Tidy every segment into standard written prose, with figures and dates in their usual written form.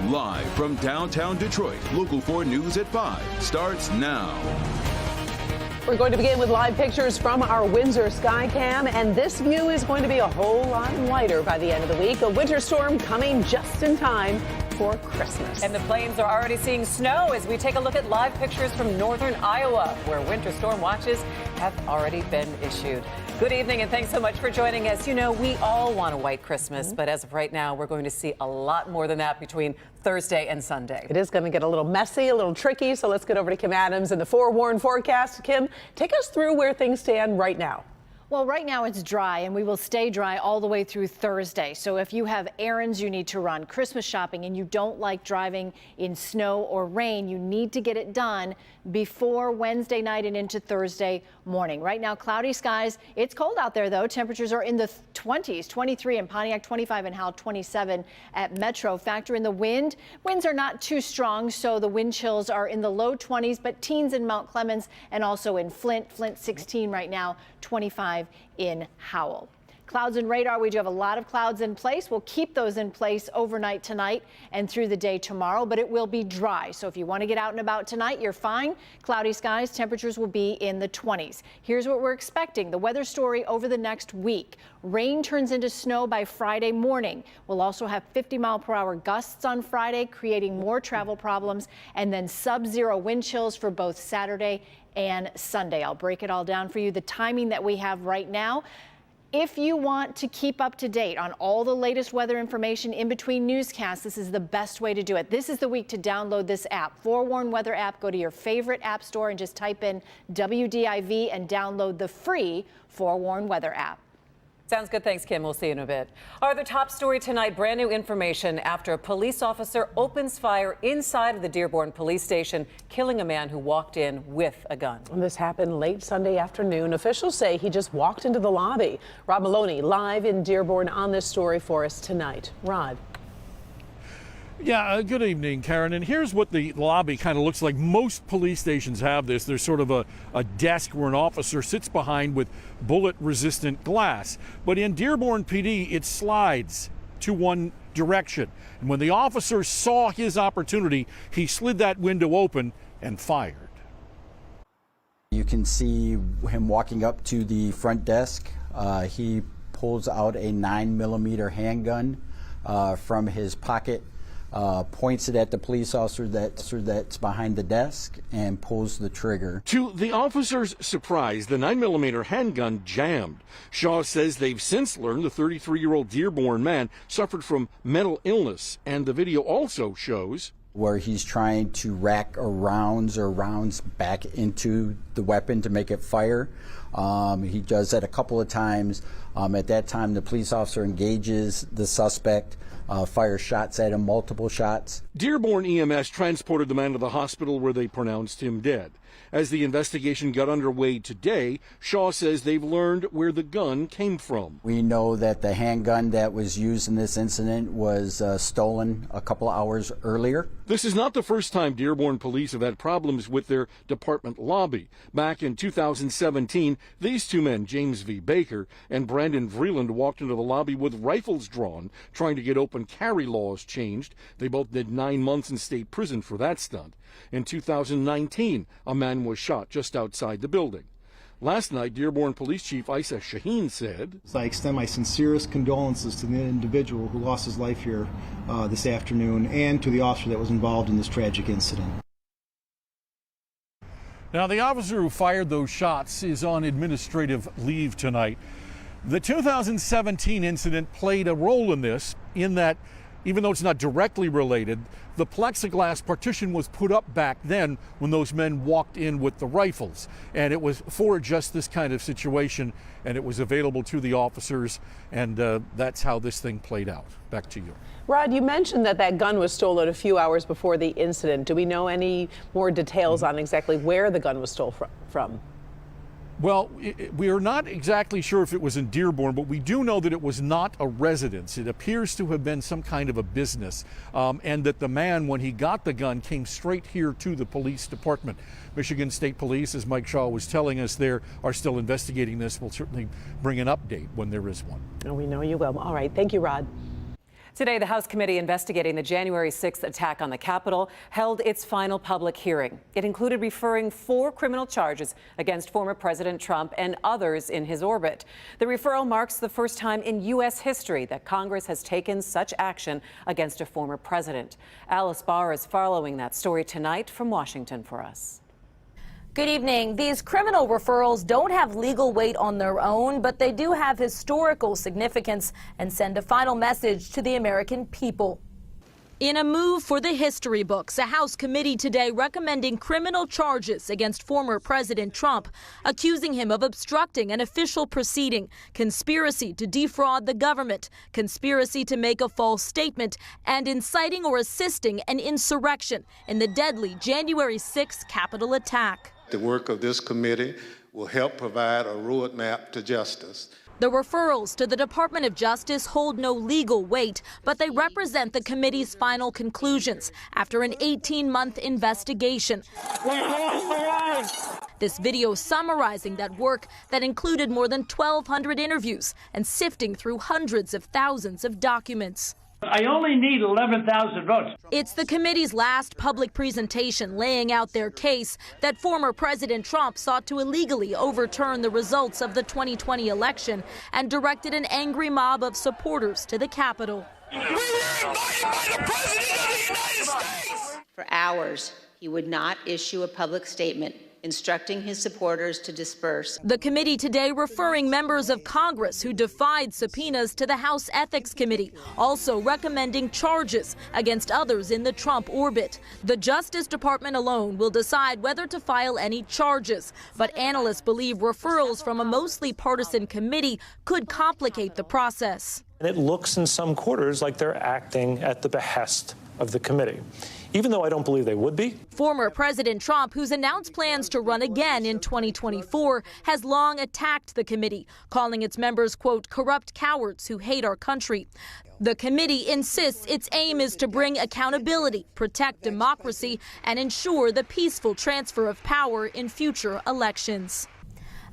Live from downtown Detroit, Local 4 News at 5 starts now. We're going to begin with live pictures from our Windsor Skycam, and this view is going to be a whole lot whiter by the end of the week. A winter storm coming just in time for Christmas. And the plains are already seeing snow as we take a look at live pictures from northern Iowa, where winter storm watches have already been issued. Good evening, and thanks so much for joining us. You know, we all want a white Christmas, but as of right now, we're going to see a lot more than that between Thursday and Sunday. It is going to get a little messy, a little tricky, so let's get over to Kim Adams and the forewarned forecast. Kim, take us through where things stand right now. Well, right now it's dry, and we will stay dry all the way through Thursday. So if you have errands you need to run, Christmas shopping, and you don't like driving in snow or rain, you need to get it done before Wednesday night and into Thursday morning. Right now, cloudy skies. It's cold out there, though. Temperatures are in the 20s, 23 in Pontiac, 25 in Howell, 27 at Metro. Factor in the wind. Winds are not too strong, so the wind chills are in the low 20s, but teens in Mount Clemens and also in Flint. Flint 16 right now, 25 in Howell. Clouds and radar, we do have a lot of clouds in place. We'll keep those in place overnight tonight and through the day tomorrow, but it will be dry. So if you want to get out and about tonight, you're fine. Cloudy skies, temperatures will be in the 20s. Here's what we're expecting. The weather story over the next week. Rain turns into snow by Friday morning. We'll also have 50-mile-per-hour gusts on Friday, creating more travel problems, and then sub-zero wind chills for both Saturday and Sunday. I'll break it all down for you. The timing that we have right now. If you want to keep up to date on all the latest weather information in between newscasts, this is the best way to do it. This is the week to download this app, Forewarn Weather app. Go to your favorite app store and just type in WDIV and download the free Forewarn Weather app. Sounds good. Thanks, Kim. We'll see you in a bit. Our top story tonight, brand new information after a police officer opens fire inside of the Dearborn police station, killing a man who walked in with a gun. This happened late Sunday afternoon. Officials say he just walked into the lobby. Rod Maloney live in Dearborn on this story for us tonight. Rod. Yeah, good evening, Karen. And here's what the lobby kind of looks like. Most police stations have this. There's sort of a desk where an officer sits behind with bullet-resistant glass. But in Dearborn PD, it slides to one direction. And when the officer saw his opportunity, he slid that window open and fired. You can see him walking up to the front desk. He pulls out a 9mm handgun from his pocket. Points it at the police officer that's behind the desk and pulls the trigger. To the officer's surprise, the 9mm handgun jammed. Shaw says they've since learned the 33-year-old Dearborn man suffered from mental illness, and the video also shows where he's trying to rack rounds back into the weapon to make it fire. He does that a couple of times. At that time, the police officer engages the suspect, fires shots at him, multiple shots. Dearborn EMS transported the man to the hospital where they pronounced him dead. As the investigation got underway today, Shaw says they've learned where the gun came from. We know that the handgun that was used in this incident was stolen a couple of hours earlier. This is not the first time Dearborn police have had problems with their department lobby. Back in 2017, these two men, James V. Baker and Brandon Vreeland, walked into the lobby with rifles drawn, trying to get open carry laws changed. They both did 9 months in state prison for that stunt. In 2019, a man was shot just outside the building. Last night, Dearborn Police Chief Isa Shaheen said, I extend my sincerest condolences to the individual who lost his life here this afternoon and to the officer that was involved in this tragic incident. Now, the officer who fired those shots is on administrative leave tonight. The 2017 incident played a role in this, in that even though it's not directly related, the plexiglass partition was put up back then when those men walked in with the rifles. And it was for just this kind of situation, and it was available to the officers, and that's how this thing played out. Back to you. Rod, you mentioned that gun was stolen a few hours before the incident. Do we know any more details on exactly where the gun was stolen from? Well, we are not exactly sure if it was in Dearborn, but we do know that it was not a residence. It appears to have been some kind of a business, and that the man, when he got the gun, came straight here to the police department. Michigan State Police, as Mike Shaw was telling us, they are still investigating this. We'll certainly bring an update when there is one. Oh, we know you will. All right. Thank you, Rod. Today, the House committee investigating the January 6th attack on the Capitol held its final public hearing. It included referring 4 criminal charges against former President Trump and others in his orbit. The referral marks the first time in U.S. history that Congress has taken such action against a former president. Alice Barr is following that story tonight from Washington for us. Good evening. These criminal referrals don't have legal weight on their own, but they do have historical significance and send a final message to the American people. In a move for the history books, a House committee today recommending criminal charges against former President Trump, accusing him of obstructing an official proceeding, conspiracy to defraud the government, conspiracy to make a false statement, and inciting or assisting an insurrection in the deadly January 6th Capitol attack. The work of this committee will help provide a roadmap to justice. The referrals to the Department of Justice hold no legal weight, but they represent the committee's final conclusions after an 18-month investigation. This video summarizing that work that included more than 1,200 interviews and sifting through hundreds of thousands of documents. I only need 11,000 votes. It's the committee's last public presentation laying out their case that former President Trump sought to illegally overturn the results of the 2020 election and directed an angry mob of supporters to the Capitol. We were invited by the President of the United States! For hours, he would not issue a public statement instructing his supporters to disperse. The committee today referring members of Congress who defied subpoenas to the House Ethics Committee, also recommending charges against others in the Trump orbit. The Justice Department alone will decide whether to file any charges, but analysts believe referrals from a mostly partisan committee could complicate the process. And it looks in some quarters like they're acting at the behest of the committee, even though I don't believe they would be. Former President Trump, who's announced plans to run again in 2024, has long attacked the committee, calling its members, quote, corrupt cowards who hate our country. The committee insists its aim is to bring accountability, protect democracy, and ensure the peaceful transfer of power in future elections.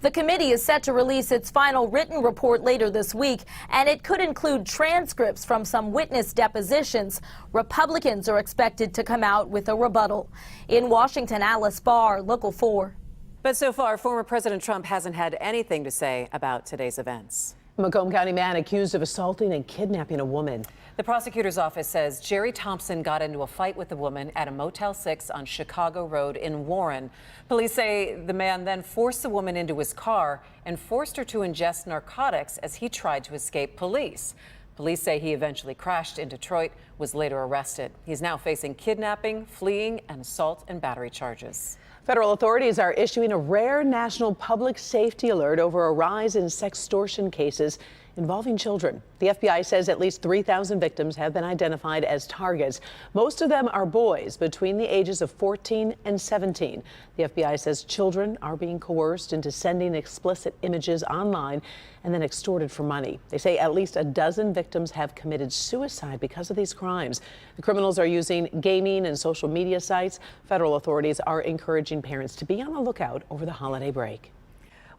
The committee is set to release its final written report later this week, and it could include transcripts from some witness depositions. Republicans are expected to come out with a rebuttal. In Washington, Alice Barr, Local 4. But so far, former President Trump hasn't had anything to say about today's events. A Macomb County man accused of assaulting and kidnapping a woman. The prosecutor's office says Jerry Thompson got into a fight with the woman at a Motel 6 on Chicago Road in Warren. Police say the man then forced the woman into his car and forced her to ingest narcotics as he tried to escape police. Police say he eventually crashed in Detroit, was later arrested. He's now facing kidnapping, fleeing, and assault and battery charges. Federal authorities are issuing a rare national public safety alert over a rise in sextortion cases involving children. The FBI says at least 3,000 victims have been identified as targets. Most of them are boys between the ages of 14 and 17. The FBI says children are being coerced into sending explicit images online and then extorted for money. They say at least a dozen victims have committed suicide because of these crimes. The criminals are using gaming and social media sites. Federal authorities are encouraging parents to be on the lookout over the holiday break.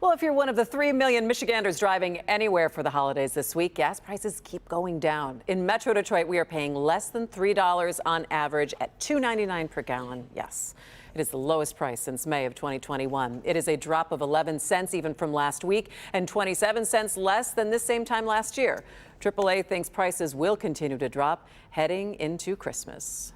Well, if you're one of the 3 million Michiganders driving anywhere for the holidays this week, gas prices keep going down. In Metro Detroit, we are paying less than $3 on average at $2.99 per gallon. Yes, it is the lowest price since May of 2021. It is a drop of 11 cents even from last week and 27 cents less than this same time last year. AAA thinks prices will continue to drop heading into Christmas.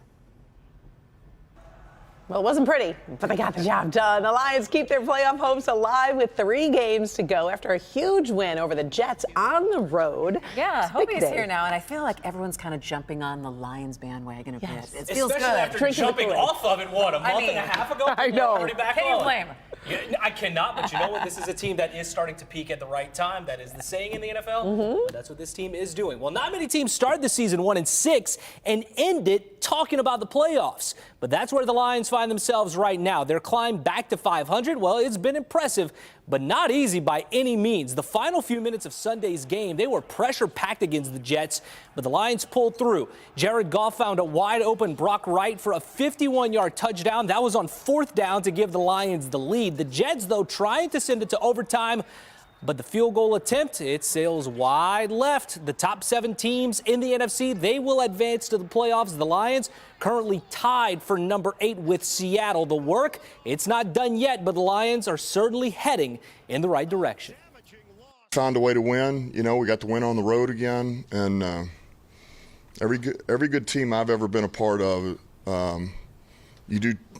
Well, it wasn't pretty, but they got the job done. The Lions keep their playoff hopes alive with 3 games to go after a huge win over the Jets on the road. Yeah, Hobie's here now, and I feel like everyone's kind of jumping on the Lions bandwagon a bit. It feels Especially good. after jumping off of it, what, a month and a half ago? I know. Already back Can you on. blame? Yeah, I cannot, but you know what? This is a team that is starting to peak at the right time. That is the saying in the NFL. But that's what this team is doing. Well, not many teams started the season 1-6 and ended talking about the playoffs. But that's where the Lions find themselves right now. Their climb back to 500, well, it's been impressive, but not easy by any means. The final few minutes of Sunday's game, they were pressure-packed against the Jets, but the Lions pulled through. Jared Goff found a wide-open Brock Wright for a 51-yard touchdown. That was on 4th down to give the Lions the lead. The Jets, though, trying to send it to overtime, But the field goal attempt, it sails wide left. The top 7 teams in the NFC, they will advance to the playoffs. The Lions currently tied for number 8 with Seattle. The work, it's not done yet, but the Lions are certainly heading in the right direction. Found a way to win. You know, we got to win on the road again. And every good team I've ever been a part of,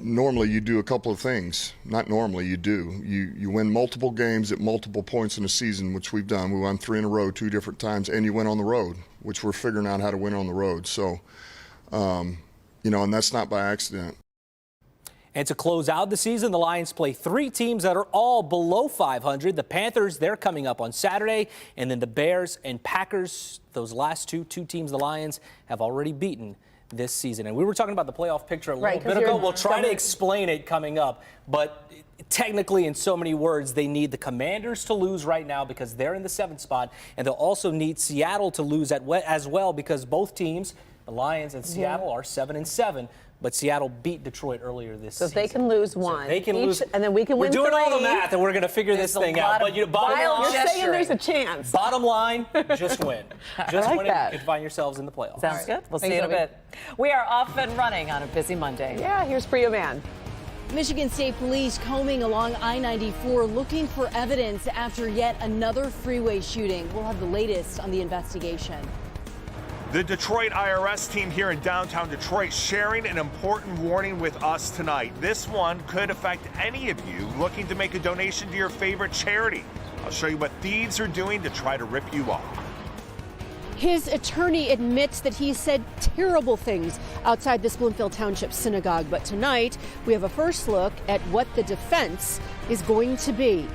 normally you do a couple of things. Not normally, you do. You win multiple games at multiple points in the season, which we've done. We won 3 in a row 2 different times, and you win on the road, which we're figuring out how to win on the road. So, you know, and that's not by accident. And to close out the season, the Lions play 3 teams that are all below 500. The Panthers, they're coming up on Saturday, and then the Bears and Packers, those last two teams the Lions have already beaten this season. And we were talking about the playoff picture a little bit ago. We'll try to explain it coming up, but technically, in so many words, they need the Commanders to lose right now because they're in the 7th spot, and they'll also need Seattle to lose as well because both teams, the Lions and Seattle, are 7-7. But Seattle beat Detroit earlier this season. So they can lose one. So they can lose, and then we can win 3. We're doing all the math, and we're going to figure this thing out. But bottom line, you're saying there's a chance. Bottom line, just win. Just like win that. and find yourselves in the playoffs. Sounds good. We'll see you in a bit. We are off and running on a busy Monday. Yeah, here's Priya Man. Michigan State Police combing along I-94 looking for evidence after yet another freeway shooting. We'll have the latest on the investigation. The Detroit IRS team here in downtown Detroit sharing an important warning with us tonight. This one could affect any of you looking to make a donation to your favorite charity. I'll show you what thieves are doing to try to rip you off. His attorney admits that he said terrible things outside the Bloomfield Township synagogue. But tonight, we have a first look at what the defense is going to be.